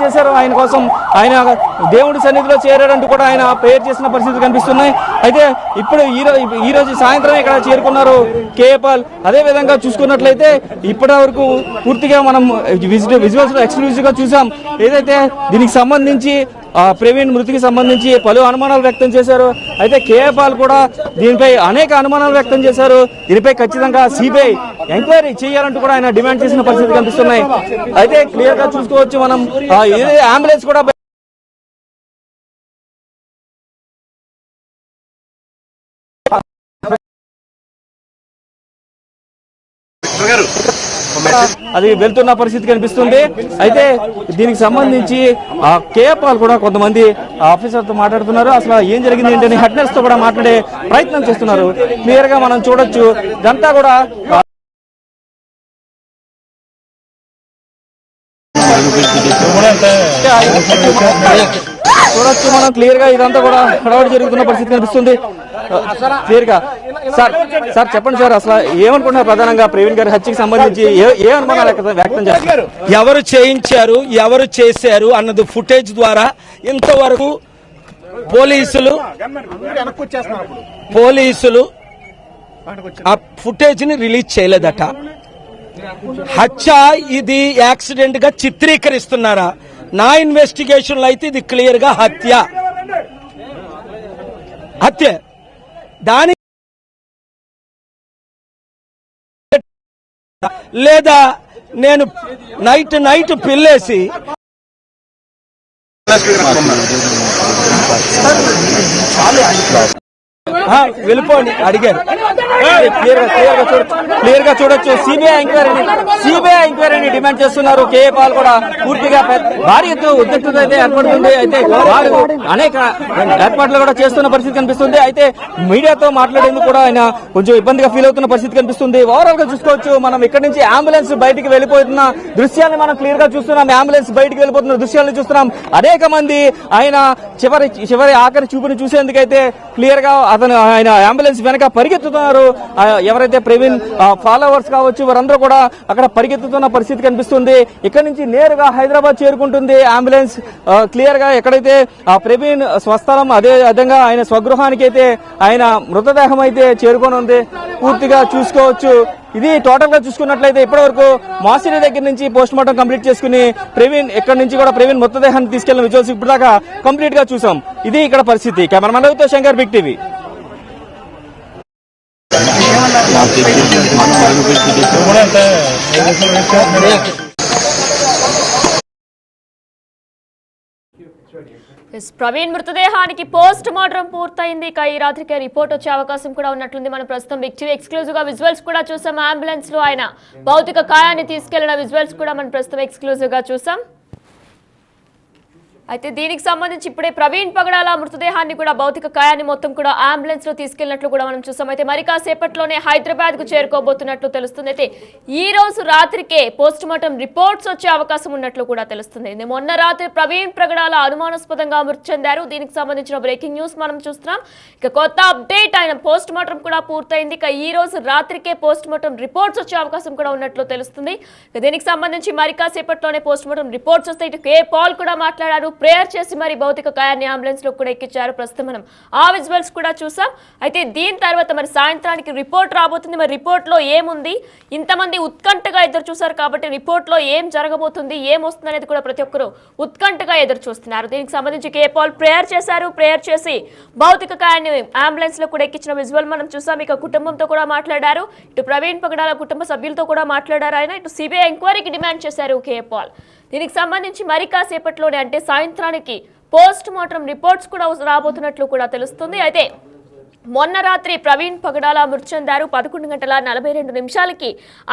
చేశారు ఆయన కోసం. ఆయన దేవుడి సన్నిధిలో చేరాడంటూ కూడా ఆయన ప్రేయర్ చేసిన పరిస్థితులు కనిపిస్తున్నాయి. అయితే ఇప్పుడు ఈ రోజు సాయంత్రం ఇక్కడ చేరుకున్నారు కేఏ పాల్. అదే విధంగా చూసుకున్నట్లయితే ఇప్పటి వరకు పూర్తిగా మనం విజువల్స్ ఎక్స్క్లూజివ్ గా చూసాం. ఏదైతే దీనికి సంబంధించి ప్రవీణ్ మృతికి సంబంధించి పలు అనుమానాలు వ్యక్తం చేశారు. అయితే కేఏ పాల్ కూడా దీనిపై అనేక అనుమానాలు వ్యక్తం చేశారు. దీనిపై ఖచ్చితంగా సిబిఐ ఎంక్వైరీ చేయాలంటూ కూడా ఆయన డిమాండ్ చేసిన పరిస్థితులు కనిపిస్తున్నాయి. అయితే క్లియర్ గా చూసుకోవచ్చు మనం అంబులెన్స్ కూడా అది వెళ్తున్న పరిస్థితి కనిపిస్తుంది. అయితే దీనికి సంబంధించి కేఏ పాల్ కూడా కొంతమంది ఆఫీసర్తో మాట్లాడుతున్నారు. అసలు ఏం జరిగింది ఏంటని హెడ్ నర్స్ తో కూడా మాట్లాడే ప్రయత్నం చేస్తున్నారు. క్లియర్ గా మనం చూడొచ్చు. ఇదంతా కూడా చూడొచ్చు మనం క్లియర్ గా. ఇదంతా కూడా హడావుడి జరుగుతున్న పరిస్థితి కనిపిస్తుంది క్లియర్ గా. సార్ చెప్పండి సార్, అసలు ఏమనుకుంటున్నారు ప్రధానంగా ప్రవీణ్ గారి హత్యకి సంబంధించి ఏ అనుమానాలు వ్యక్తం చేస్తారు? ఎవరు చేయించారు, ఎవరు చేశారు అన్నది ఫుటేజ్ ద్వారా ఇంతవరకు పోలీసులు ఆ ఫుటేజ్ ని రిలీజ్ చేయలేదట. హత్య ఇది యాక్సిడెంట్ గా చిత్రీకరిస్తున్నారా? నా ఇన్వెస్టిగేషన్ లో అయితే ఇది క్లియర్ గా హత్య. దాని లేదా నేను నైట్ పిల్లేసి వెళ్ళిపోండి అడిగారు. క్లియర్ గా చూడొచ్చు. సిబిఐ ఎంక్వైరీని డిమాండ్ చేస్తున్నారు. కేఏ పాల్ కూడా పూర్తిగా భారీ ఉద్రిక్తత అయితే ఏర్పడుతుంది. అయితే వారు అనేక ఏర్పాట్లు కూడా చేస్తున్న పరిస్థితి కనిపిస్తుంది. అయితే మీడియాతో మాట్లాడేందుకు కూడా ఆయన కొంచెం ఇబ్బందిగా ఫీల్ అవుతున్న పరిస్థితి కనిపిస్తుంది. ఓవరాల్ గా చూసుకోవచ్చు మనం ఇక్కడ నుంచి అంబులెన్స్ బయటికి వెళ్ళిపోతున్న దృశ్యాన్ని మనం క్లియర్ గా చూస్తున్నాం. అంబులెన్స్ బయటికి వెళ్ళిపోతున్న దృశ్యాలను చూస్తున్నాం. అనేక మంది ఆయన చివరి ఆఖరి చూపుని చూసేందుకైతే క్లియర్ గా ఆయన అంబులెన్స్ వెనక పరిగెత్తుతున్నారు. ఎవరైతే ప్రవీణ్ ఫాలోవర్స్ కావచ్చు వారందరూ కూడా అక్కడ పరిగెత్తుతున్న పరిస్థితి కనిపిస్తుంది. ఇక్కడ నుంచి నేరుగా హైదరాబాద్ చేరుకుంటుంది అంబులెన్స్. క్లియర్ గా ఎక్కడైతే ప్రవీణ్ స్వస్థలం అదే విధంగా ఆయన స్వగృహానికి అయితే ఆయన మృతదేహం అయితే చేరుకొని ఉంది. పూర్తిగా చూసుకోవచ్చు. ఇది టోటల్ గా చూసుకున్నట్లయితే ఇప్పటి వరకు మాసిరి దగ్గర నుంచి పోస్ట్ మార్టం కంప్లీట్ చేసుకుని ప్రవీణ్ ఇక్కడ నుంచి కూడా ప్రవీణ్ మృతదేహాన్ని తీసుకెళ్లిన విజువల్స్ ఇప్పుడు దాకా కంప్లీట్ గా చూసాం. ఇది ఇక్కడ పరిస్థితి. కెమెరామెన్ రవితో శంకర్, బిగ్ టీవీ. ప్రవీణ్ మృతదేహానికి పోస్ట్ మార్టం పూర్తయింది. ఇక ఈ రాత్రికి రిపోర్ట్ వచ్చే అవకాశం కూడా ఉన్నట్లుంది. మనం ప్రస్తుతం బిగ్ టీవీ ఎక్స్క్లూజివ్ గా విజువల్స్ కూడా చూసాం. అంబులెన్స్ లో ఆయన భౌతిక కాయాన్ని తీసుకెళ్లిన విజువల్స్ కూడా మనం ప్రస్తుతం ఎక్స్క్లూజివ్ గా చూసాం. అయితే దీనికి సంబంధించి ఇప్పుడే ప్రవీణ్ పగడాల మృతదేహాన్ని కూడా భౌతిక కాయాన్ని మొత్తం కూడా అంబులెన్స్ లో తీసుకెళ్లినట్లు కూడా మనం చూసాం. అయితే మరి కాసేపట్లోనే హైదరాబాద్ కు చేరుకోబోతున్నట్లు తెలుస్తుంది. అయితే ఈ రోజు రాత్రికే పోస్ట్ మార్టం రిపోర్ట్స్ వచ్చే అవకాశం ఉన్నట్లు కూడా తెలుస్తుంది. మొన్న రాత్రి ప్రవీణ్ పగడాల అనుమానాస్పదంగా మృతి చెందారు. దీనికి సంబంధించిన బ్రేకింగ్ న్యూస్ మనం చూస్తున్నాం. ఇక కొత్త అప్డేట్, ఆయన పోస్ట్ మార్టం కూడా పూర్తయింది. ఇక ఈ రోజు రాత్రికే పోస్ట్ మార్టం రిపోర్ట్స్ వచ్చే అవకాశం కూడా ఉన్నట్లు తెలుస్తుంది. దీనికి సంబంధించి మరి కాసేపట్లోనే పోస్ట్ మార్టం రిపోర్ట్స్ వస్తాయి. ఇటు కేఏ పాల్ కూడా మాట్లాడారు. ప్రేయర్ చేసి మరి భౌతిక కాయాన్ని అంబులెన్స్ లో కూడా ఎక్కించారు. ప్రస్తుతం మనం ఆ విజువల్స్ కూడా చూసాం. అయితే దీని తర్వాత మరి సాయంత్రానికి రిపోర్ట్ రాబోతుంది. మరి రిపోర్ట్ లో ఏముంది, ఇంతమంది ఉత్కంఠగా ఎదురు చూశారు కాబట్టి రిపోర్ట్ లో ఏం జరగబోతుంది, ఏం వస్తుంది అనేది కూడా ప్రతి ఒక్కరు ఉత్కంఠగా ఎదురు చూస్తున్నారు. దీనికి సంబంధించి కేఏ పాల్ ప్రేయర్ చేశారు. ప్రేయర్ చేసి భౌతిక కాయాన్ని అంబులెన్స్ లో కూడా ఎక్కించిన విజువల్ మనం చూసాం. ఇక కుటుంబంతో కూడా మాట్లాడారు. ఇటు ప్రవీణ్ పగడాల కుటుంబ సభ్యులతో కూడా మాట్లాడారు ఆయన. ఇటు సిబిఐ ఎంక్వైరీకి డిమాండ్ చేశారు కేఏ పాల్. దీనికి సంబంధించి మరి కాసేపట్లోనే అంటే సాయంత్రానికి పోస్ట్ మార్టం రిపోర్ట్స్ కూడా రాబోతున్నట్లు కూడా తెలుస్తుంది. అయితే మొన్న రాత్రి ప్రవీణ్ పగడాల మృతి చెందారు. 11:42 నిమిషాలకి